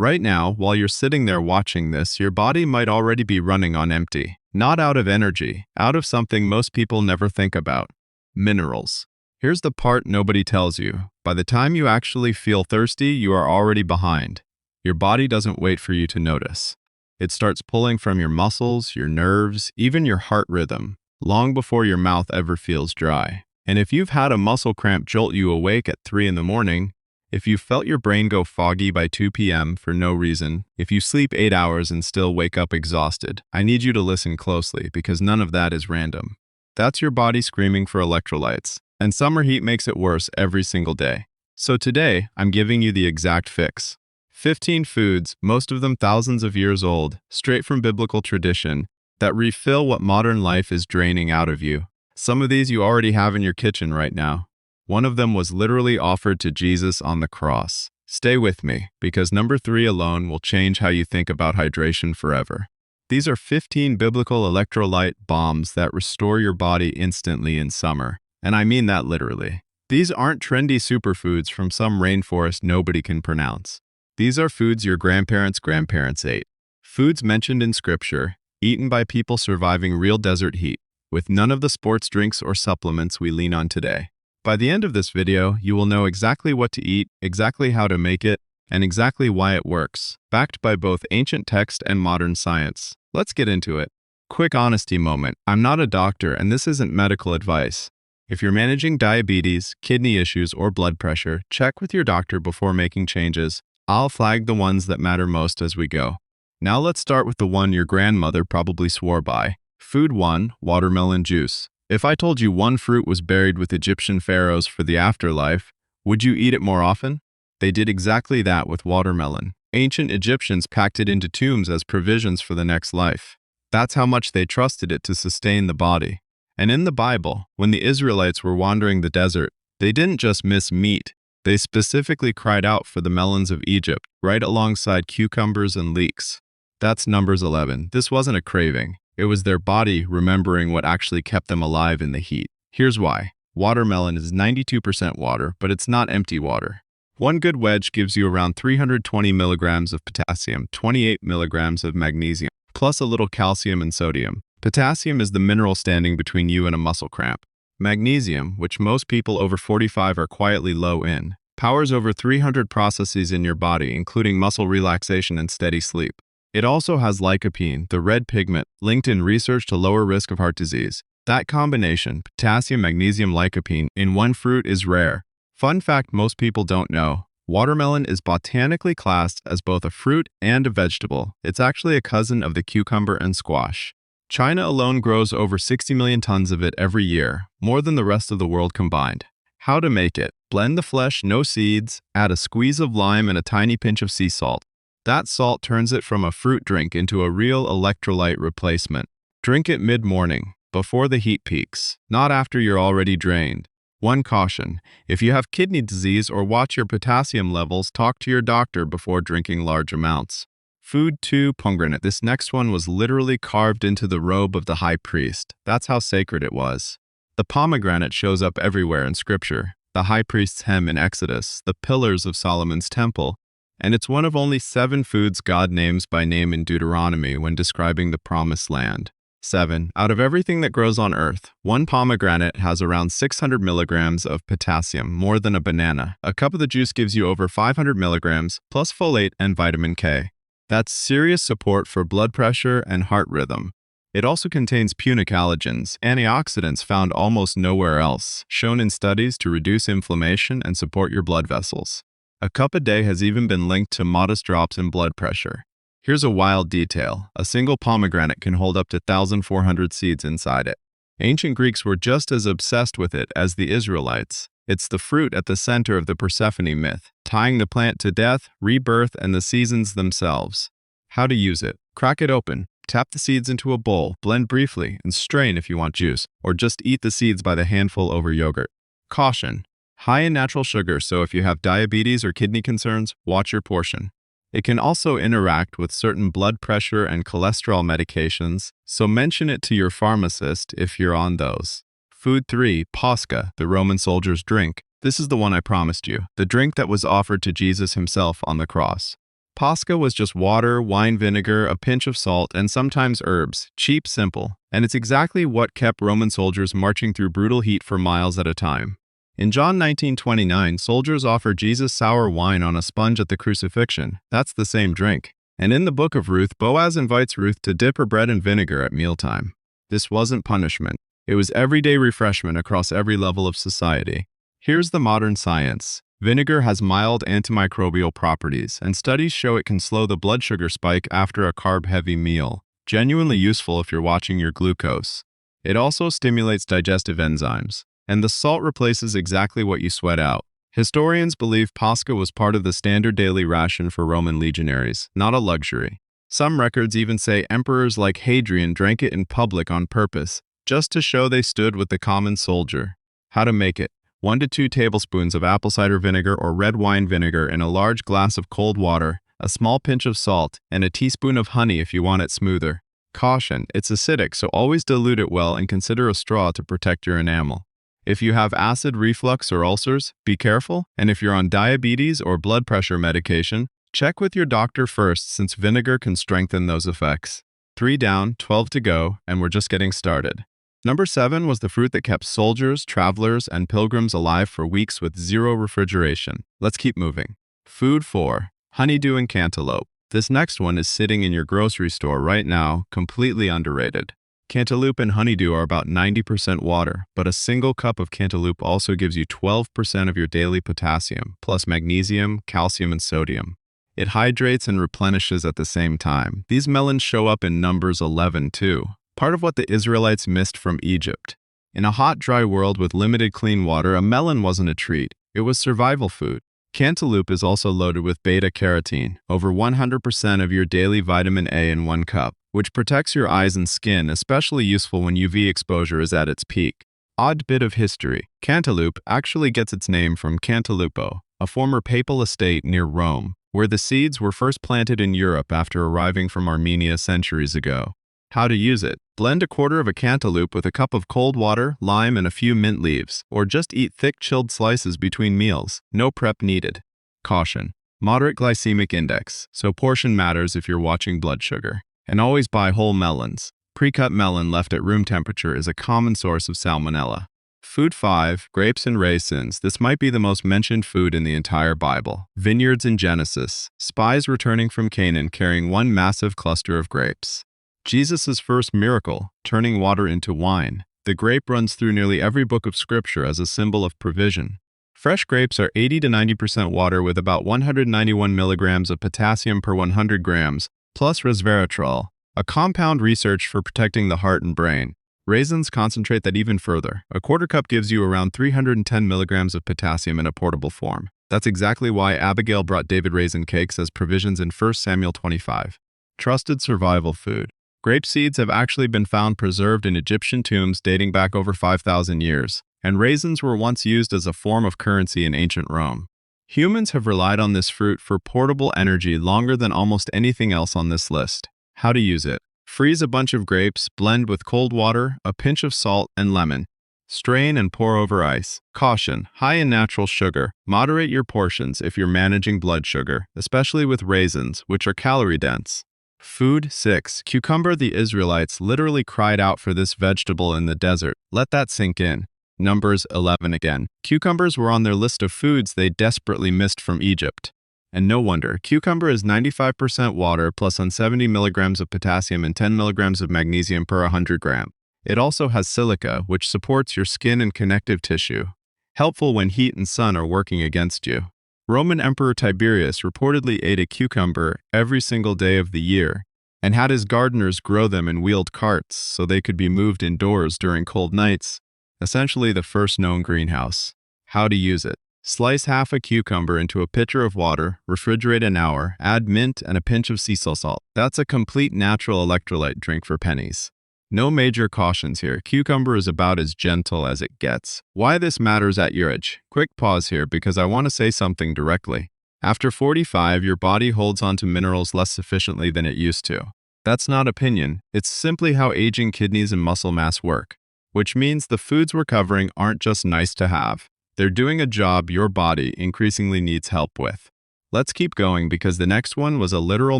Right now, while you're sitting there watching this, your body might already be running on empty. Not out of energy, out of something most people never think about: minerals. Here's the part nobody tells you. By the time you actually feel thirsty, you are already behind. Your body doesn't wait for you to notice. It starts pulling from your muscles, your nerves, even your heart rhythm, long before your mouth ever feels dry. And if you've had a muscle cramp jolt you awake at 3 in the morning, if you felt your brain go foggy by 2 p.m. for no reason, if you sleep 8 hours and still wake up exhausted, I need you to listen closely because none of that is random. That's your body screaming for electrolytes, and summer heat makes it worse every single day. So today, I'm giving you the exact fix. 15 foods, most of them thousands of years old, straight from biblical tradition, that refill what modern life is draining out of you. Some of these you already have in your kitchen right now. One of them was literally offered to Jesus on the cross. Stay with me, because number 3 alone will change how you think about hydration forever. These are 15 biblical electrolyte bombs that restore your body instantly in summer. And I mean that literally. These aren't trendy superfoods from some rainforest nobody can pronounce. These are foods your grandparents' grandparents ate. Foods mentioned in scripture, eaten by people surviving real desert heat, with none of the sports drinks or supplements we lean on today. By the end of this video, you will know exactly what to eat, exactly how to make it, and exactly why it works, backed by both ancient text and modern science. Let's get into it. Quick honesty moment. I'm not a doctor, and this isn't medical advice. If you're managing diabetes, kidney issues, or blood pressure, check with your doctor before making changes. I'll flag the ones that matter most as we go. Now let's start with the one your grandmother probably swore by. Food 1, watermelon juice. If I told you one fruit was buried with Egyptian pharaohs for the afterlife, would you eat it more often? They did exactly that with watermelon. Ancient Egyptians packed it into tombs as provisions for the next life. That's how much they trusted it to sustain the body. And in the Bible, when the Israelites were wandering the desert, they didn't just miss meat. They specifically cried out for the melons of Egypt, right alongside cucumbers and leeks. That's Numbers 11. This wasn't a craving. It was their body remembering what actually kept them alive in the heat. Here's why. Watermelon is 92% water, but it's not empty water. One good wedge gives you around 320 milligrams of potassium, 28 milligrams of magnesium, plus a little calcium and sodium. Potassium is the mineral standing between you and a muscle cramp. Magnesium, which most people over 45 are quietly low in, powers over 300 processes in your body, including muscle relaxation and steady sleep. It also has lycopene, the red pigment, linked in research to lower risk of heart disease. That combination, potassium, magnesium, lycopene, in one fruit is rare. Fun fact most people don't know: watermelon is botanically classed as both a fruit and a vegetable. It's actually a cousin of the cucumber and squash. China alone grows over 60 million tons of it every year, more than the rest of the world combined. How to make it: blend the flesh, no seeds, add a squeeze of lime and a tiny pinch of sea salt. That salt turns it from a fruit drink into a real electrolyte replacement. Drink it mid-morning, before the heat peaks, not after you're already drained. One caution: if you have kidney disease or watch your potassium levels, talk to your doctor before drinking large amounts. Food 2, pomegranate. This next one was literally carved into the robe of the high priest. That's how sacred it was. The pomegranate shows up everywhere in scripture. The high priest's hem in Exodus, the pillars of Solomon's temple, and it's one of only 7 foods God names by name in Deuteronomy when describing the promised land. 7. Out of everything that grows on earth, one pomegranate has around 600 milligrams of potassium, more than a banana. A cup of the juice gives you over 500 milligrams, plus folate and vitamin K. That's serious support for blood pressure and heart rhythm. It also contains punic allergens, antioxidants found almost nowhere else, shown in studies to reduce inflammation and support your blood vessels. A cup a day has even been linked to modest drops in blood pressure. Here's a wild detail: a single pomegranate can hold up to 1,400 seeds inside it. Ancient Greeks were just as obsessed with it as the Israelites. It's the fruit at the center of the Persephone myth, tying the plant to death, rebirth, and the seasons themselves. How to use it: crack it open, tap the seeds into a bowl, blend briefly, and strain if you want juice, or just eat the seeds by the handful over yogurt. Caution: high in natural sugar, so if you have diabetes or kidney concerns, watch your portion. It can also interact with certain blood pressure and cholesterol medications, so mention it to your pharmacist if you're on those. Food 3, Posca, the Roman soldier's drink. This is the one I promised you, the drink that was offered to Jesus himself on the cross. Posca was just water, wine vinegar, a pinch of salt, and sometimes herbs. Cheap, simple. And it's exactly what kept Roman soldiers marching through brutal heat for miles at a time. In John 19:29, soldiers offer Jesus sour wine on a sponge at the crucifixion. That's the same drink. And in the book of Ruth, Boaz invites Ruth to dip her bread in vinegar at mealtime. This wasn't punishment. It was everyday refreshment across every level of society. Here's the modern science. Vinegar has mild antimicrobial properties, and studies show it can slow the blood sugar spike after a carb-heavy meal. Genuinely useful if you're watching your glucose. It also stimulates digestive enzymes, and the salt replaces exactly what you sweat out. Historians believe Posca was part of the standard daily ration for Roman legionaries, not a luxury. Some records even say emperors like Hadrian drank it in public on purpose, just to show they stood with the common soldier. How to make it. 1 to 2 tablespoons of apple cider vinegar or red wine vinegar in a large glass of cold water, a small pinch of salt, and a teaspoon of honey if you want it smoother. Caution, it's acidic, so always dilute it well and consider a straw to protect your enamel. If you have acid reflux or ulcers, be careful, and if you're on diabetes or blood pressure medication, check with your doctor first since vinegar can strengthen those effects. 3 down, 12 to go, and we're just getting started. Number 7 was the fruit that kept soldiers, travelers, and pilgrims alive for weeks with zero refrigeration. Let's keep moving. Food 4. Honeydew and cantaloupe. This next one is sitting in your grocery store right now, completely underrated. Cantaloupe and honeydew are about 90% water, but a single cup of cantaloupe also gives you 12% of your daily potassium, plus magnesium, calcium, and sodium. It hydrates and replenishes at the same time. These melons show up in Numbers 11 too. Part of what the Israelites missed from Egypt. In a hot, dry world with limited clean water, a melon wasn't a treat. It was survival food. Cantaloupe is also loaded with beta-carotene, over 100% of your daily vitamin A in 1 cup, which protects your eyes and skin, especially useful when UV exposure is at its peak. Odd bit of history. Cantaloupe actually gets its name from Cantalupo, a former papal estate near Rome, where the seeds were first planted in Europe after arriving from Armenia centuries ago. How to use it. Blend 1/4 of a cantaloupe with a cup of cold water, lime, and a few mint leaves, or just eat thick chilled slices between meals. No prep needed. Caution. Moderate glycemic index, so portion matters if you're watching blood sugar. And always buy whole melons. Pre-cut melon left at room temperature is a common source of salmonella. Food 5. Grapes and raisins. This might be the most mentioned food in the entire Bible. Vineyards in Genesis. Spies returning from Canaan carrying one massive cluster of grapes. Jesus' first miracle, turning water into wine. The grape runs through nearly every book of Scripture as a symbol of provision. Fresh grapes are 80 to 90% water with about 191 milligrams of potassium per 100 grams, plus resveratrol, a compound research for protecting the heart and brain. Raisins concentrate that even further. A 1/4 cup gives you around 310 milligrams of potassium in a portable form. That's exactly why Abigail brought David raisin cakes as provisions in 1 Samuel 25. Trusted survival food. Grape seeds have actually been found preserved in Egyptian tombs dating back over 5,000 years, and raisins were once used as a form of currency in ancient Rome. Humans have relied on this fruit for portable energy longer than almost anything else on this list. How to use it. Freeze a bunch of grapes, blend with cold water, a pinch of salt, and lemon. Strain and pour over ice. Caution, high in natural sugar. Moderate your portions if you're managing blood sugar, especially with raisins, which are calorie-dense. Food 6. Cucumber. The Israelites literally cried out for this vegetable in the desert. Let that sink in. Numbers 11 again. Cucumbers were on their list of foods they desperately missed from Egypt. And no wonder. Cucumber is 95% water plus 70 milligrams of potassium and 10 milligrams of magnesium per 100 grams. It also has silica, which supports your skin and connective tissue. Helpful when heat and sun are working against you. Roman Emperor Tiberius reportedly ate a cucumber every single day of the year and had his gardeners grow them in wheeled carts so they could be moved indoors during cold nights. Essentially the first known greenhouse. How to use it. Slice half a cucumber into a pitcher of water, refrigerate an hour, add mint and a pinch of sea salt. That's a complete natural electrolyte drink for pennies. No major cautions here. Cucumber is about as gentle as it gets. Why this matters at your age. Quick pause here because I want to say something directly. After 45, your body holds onto minerals less efficiently than it used to. That's not opinion. It's simply how aging kidneys and muscle mass work. Which means the foods we're covering aren't just nice to have. They're doing a job your body increasingly needs help with. Let's keep going because the next one was a literal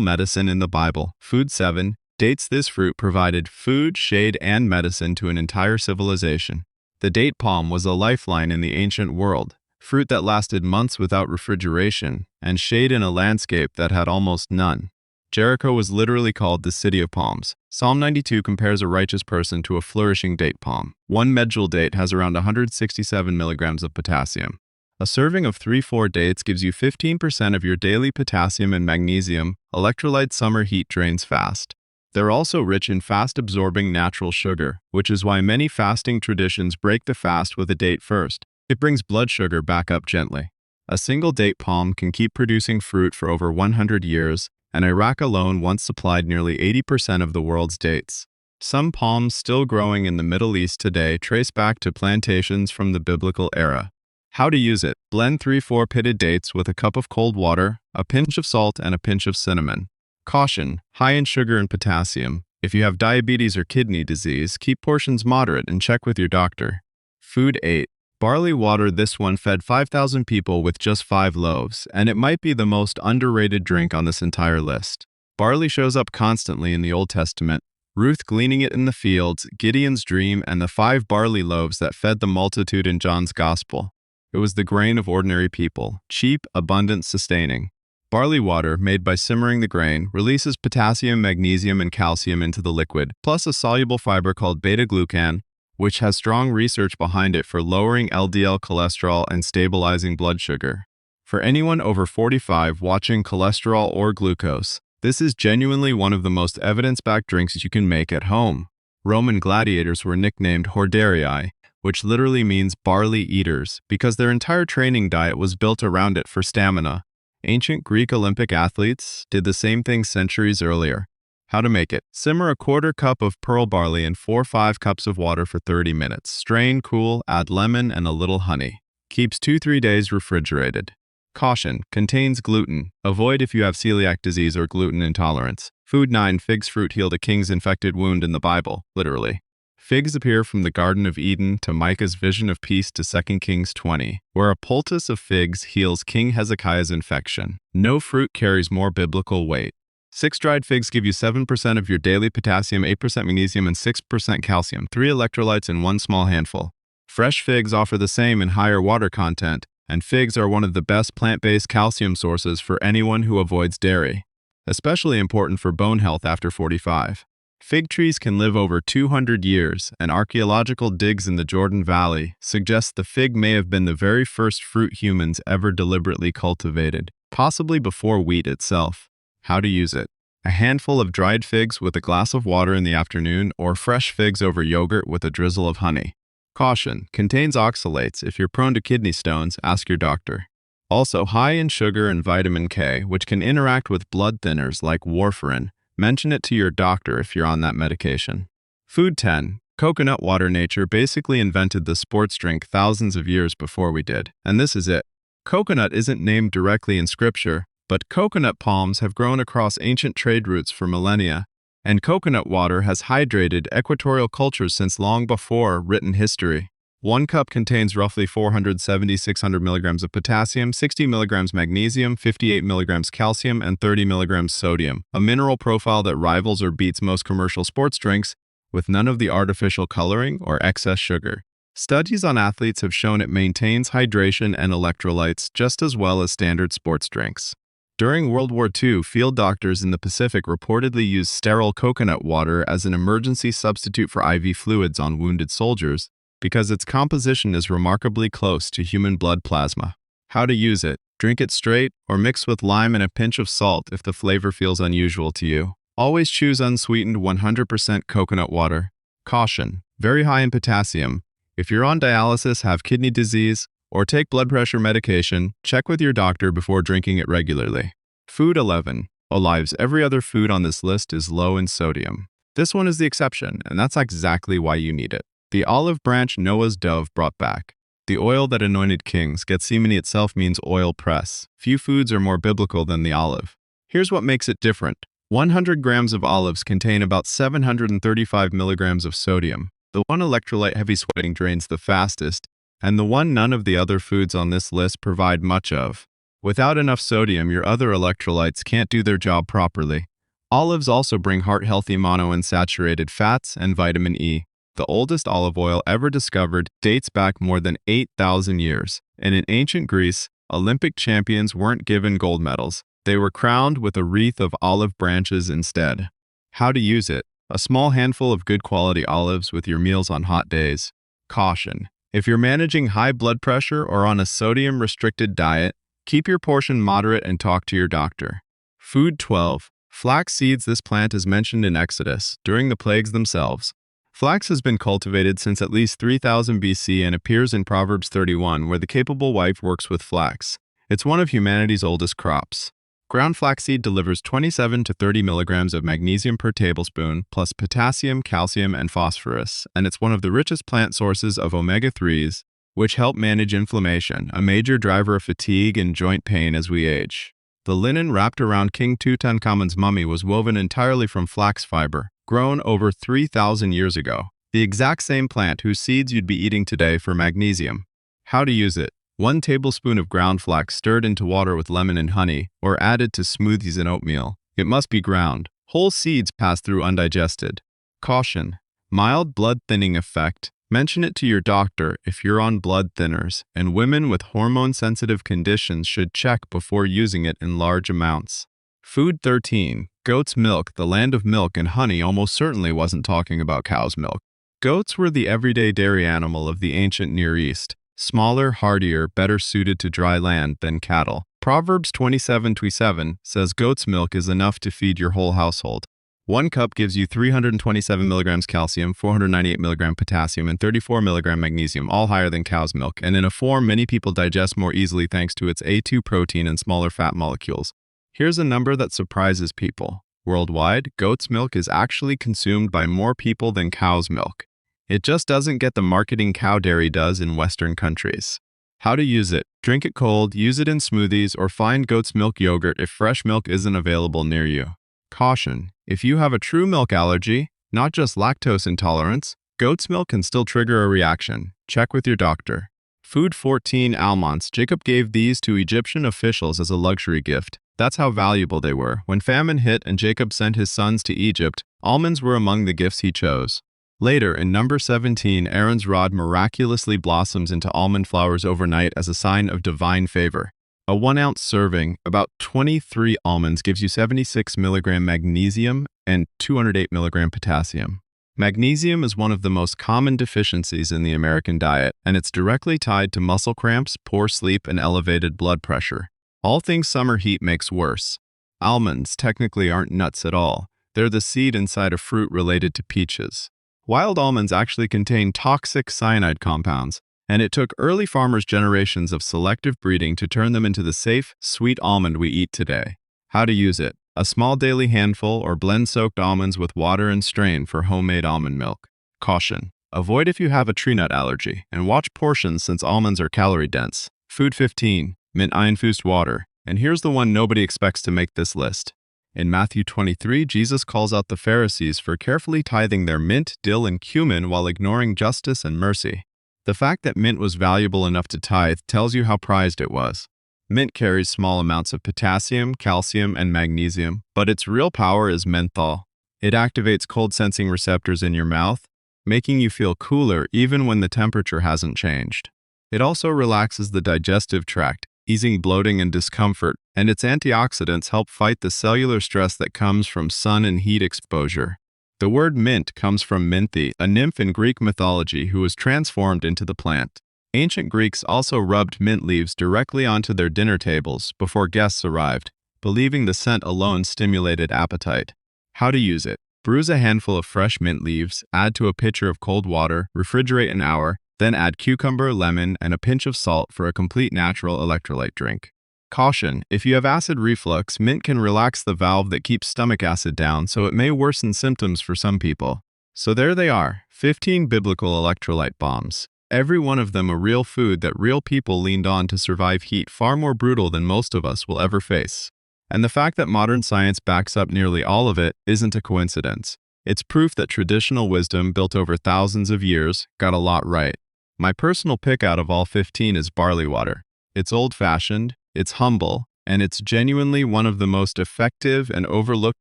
medicine in the Bible. Food 7. Dates. This fruit provided food, shade, and medicine to an entire civilization. The date palm was a lifeline in the ancient world, fruit that lasted months without refrigeration, and shade in a landscape that had almost none. Jericho was literally called the City of Palms. Psalm 92 compares a righteous person to a flourishing date palm. One medjool date has around 167 milligrams of potassium. A serving of 3-4 dates gives you 15% of your daily potassium and magnesium. Electrolyte summer heat drains fast. They're also rich in fast-absorbing natural sugar, which is why many fasting traditions break the fast with a date first. It brings blood sugar back up gently. A single date palm can keep producing fruit for over 100 years, and Iraq alone once supplied nearly 80% of the world's dates. Some palms still growing in the Middle East today trace back to plantations from the biblical era. How to use it. Blend 3-4 pitted dates with a cup of cold water, a pinch of salt, and a pinch of cinnamon. Caution: high in sugar and potassium. If you have diabetes or kidney disease, keep portions moderate and check with your doctor. Food 8. Barley water. This one fed 5,000 people with just 5 loaves, and it might be the most underrated drink on this entire list. Barley shows up constantly in the Old Testament. Ruth gleaning it in the fields, Gideon's dream, and the 5 barley loaves that fed the multitude in John's Gospel. It was the grain of ordinary people, cheap, abundant, sustaining. Barley water, made by simmering the grain, releases potassium, magnesium, and calcium into the liquid, plus a soluble fiber called beta-glucan, which has strong research behind it for lowering LDL cholesterol and stabilizing blood sugar. For anyone over 45 watching cholesterol or glucose, this is genuinely one of the most evidence-backed drinks you can make at home. Roman gladiators were nicknamed hordearii, which literally means barley eaters, because their entire training diet was built around it for stamina. Ancient Greek Olympic athletes did the same thing centuries earlier. How to make it. Simmer a 1/4 cup of pearl barley in 4-5 cups of water for 30 minutes. Strain, cool, add lemon and a little honey. Keeps 2-3 days refrigerated. Caution: contains gluten. Avoid if you have celiac disease or gluten intolerance. Food 9. Figs fruit healed a king's infected wound in the Bible, literally. Figs appear from the Garden of Eden to Micah's vision of peace to 2 Kings 20, where a poultice of figs heals King Hezekiah's infection. No fruit carries more biblical weight. 6 dried figs give you 7% of your daily potassium, 8% magnesium, and 6% calcium, 3 electrolytes in 1 small handful. Fresh figs offer the same in higher water content, and figs are one of the best plant-based calcium sources for anyone who avoids dairy. Especially important for bone health after 45. Fig trees can live over 200 years, and archaeological digs in the Jordan Valley suggest the fig may have been the very first fruit humans ever deliberately cultivated, possibly before wheat itself. How to use it. A handful of dried figs with a glass of water in the afternoon, or fresh figs over yogurt with a drizzle of honey. Caution: contains oxalates. If you're prone to kidney stones, ask your doctor. Also high in sugar and vitamin K, which can interact with blood thinners like warfarin. Mention it to your doctor if you're on that medication. Food 10. Coconut water. Nature basically invented the sports drink thousands of years before we did. And this is it. Coconut isn't named directly in scripture, but coconut palms have grown across ancient trade routes for millennia, and coconut water has hydrated equatorial cultures since long before written history. 1 cup contains roughly 470-600 milligrams of potassium, 60 milligrams magnesium, 58 milligrams calcium, and 30 milligrams sodium, a mineral profile that rivals or beats most commercial sports drinks, with none of the artificial coloring or excess sugar. Studies on athletes have shown it maintains hydration and electrolytes just as well as standard sports drinks. During World War II, field doctors in the Pacific reportedly used sterile coconut water as an emergency substitute for IV fluids on wounded soldiers, because its composition is remarkably close to human blood plasma. How to use it. Drink it straight, or mix with lime and a pinch of salt if the flavor feels unusual to you. Always choose unsweetened 100% coconut water. Caution: very high in potassium. If you're on dialysis, have kidney disease, or take blood pressure medication, check with your doctor before drinking it regularly. Food 11. Olives. Every other food on this list is low in sodium. This one is the exception, and that's exactly why you need it. The olive branch Noah's dove brought back. The oil that anointed kings. Gethsemane itself means oil press. Few foods are more biblical than the olive. Here's what makes it different. 100 grams of olives contain about 735 milligrams of sodium. The one electrolyte heavy sweating drains the fastest, and the one none of the other foods on this list provide much of. Without enough sodium, your other electrolytes can't do their job properly. Olives also bring heart-healthy monounsaturated fats and vitamin E. The oldest olive oil ever discovered dates back more than 8,000 years, and in ancient Greece, Olympic champions weren't given gold medals. They were crowned with a wreath of olive branches instead. How to use it. A small handful of good quality olives with your meals on hot days. Caution. If you're managing high blood pressure or on a sodium-restricted diet, keep your portion moderate and talk to your doctor. Food 12. Flax seeds. This plant is mentioned in Exodus, during the plagues themselves. Flax has been cultivated since at least 3000 BC and appears in Proverbs 31, where the capable wife works with flax. It's one of humanity's oldest crops. Ground flaxseed delivers 27 to 30 milligrams of magnesium per tablespoon, plus potassium, calcium, and phosphorus, and it's one of the richest plant sources of omega-3s, which help manage inflammation, a major driver of fatigue and joint pain as we age. The linen wrapped around King Tutankhamun's mummy was woven entirely from flax fiber, grown over 3,000 years ago, the exact same plant whose seeds you'd be eating today for magnesium. How to use it. 1 tablespoon of ground flax stirred into water with lemon and honey, or added to smoothies and oatmeal. It must be ground. Whole seeds pass through undigested. Caution. Mild blood thinning effect. Mention it to your doctor if you're on blood thinners, and women with hormone-sensitive conditions should check before using it in large amounts. Food 13. Goat's milk. The land of milk and honey almost certainly wasn't talking about cow's milk. Goats were the everyday dairy animal of the ancient Near East. Smaller, hardier, better suited to dry land than cattle. Proverbs 27:27 says goat's milk is enough to feed your whole household. 1 cup gives you 327 milligrams calcium, 498 milligram potassium, and 34 milligram magnesium, all higher than cow's milk, and in a form many people digest more easily thanks to its A2 protein and smaller fat molecules. Here's a number that surprises people. Worldwide, goat's milk is actually consumed by more people than cow's milk. It just doesn't get the marketing cow dairy does in Western countries. How to use it. Drink it cold, use it in smoothies, or find goat's milk yogurt if fresh milk isn't available near you. Caution. If you have a true milk allergy, not just lactose intolerance, goat's milk can still trigger a reaction. Check with your doctor. Food 14. Almonds. Jacob gave these to Egyptian officials as a luxury gift. That's how valuable they were. When famine hit and Jacob sent his sons to Egypt, almonds were among the gifts he chose. Later, in number 17, Aaron's rod miraculously blossoms into almond flowers overnight as a sign of divine favor. A 1-ounce serving, about 23 almonds, gives you 76 milligram magnesium and 208 milligram potassium. Magnesium is one of the most common deficiencies in the American diet, and it's directly tied to muscle cramps, poor sleep, and elevated blood pressure. All things summer heat makes worse. Almonds technically aren't nuts at all. They're the seed inside a fruit related to peaches. Wild almonds actually contain toxic cyanide compounds, and it took early farmers generations of selective breeding to turn them into the safe, sweet almond we eat today. How to use it. A small daily handful or blend soaked almonds with water and strain for homemade almond milk. Caution. Avoid if you have a tree nut allergy, and watch portions since almonds are calorie dense. Food 15. Mint infused water. And here's the one nobody expects to make this list. In Matthew 23, Jesus calls out the Pharisees for carefully tithing their mint, dill, and cumin while ignoring justice and mercy. The fact that mint was valuable enough to tithe tells you how prized it was. Mint carries small amounts of potassium, calcium, and magnesium, but its real power is menthol. It activates cold-sensing receptors in your mouth, making you feel cooler even when the temperature hasn't changed. It also relaxes the digestive tract, easing bloating and discomfort, and its antioxidants help fight the cellular stress that comes from sun and heat exposure. The word mint comes from Minthe, a nymph in Greek mythology who was transformed into the plant. Ancient Greeks also rubbed mint leaves directly onto their dinner tables before guests arrived, believing the scent alone stimulated appetite. How to use it. Bruise a handful of fresh mint leaves, add to a pitcher of cold water, refrigerate an hour, then add cucumber, lemon, and a pinch of salt for a complete natural electrolyte drink. Caution. If you have acid reflux, mint can relax the valve that keeps stomach acid down, so it may worsen symptoms for some people. So there they are, 15 biblical electrolyte bombs. Every one of them a real food that real people leaned on to survive heat far more brutal than most of us will ever face. And the fact that modern science backs up nearly all of it isn't a coincidence. It's proof that traditional wisdom built over thousands of years got a lot right. My personal pick out of all 15 is barley water. It's old-fashioned, It's humble, and it's genuinely one of the most effective and overlooked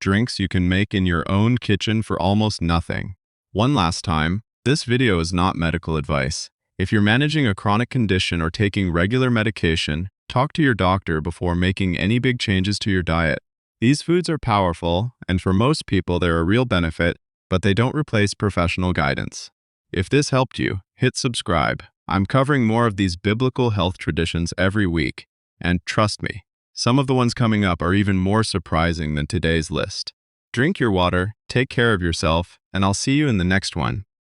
drinks you can make in your own kitchen for almost nothing. One last time, this video is not medical advice. If you're managing a chronic condition or taking regular medication, talk to your doctor before making any big changes to your diet. These foods are powerful, and for most people they're a real benefit, but they don't replace professional guidance. If this helped you, hit subscribe. I'm covering more of these biblical health traditions every week, and trust me, some of the ones coming up are even more surprising than today's list. Drink your water, take care of yourself, and I'll see you in the next one.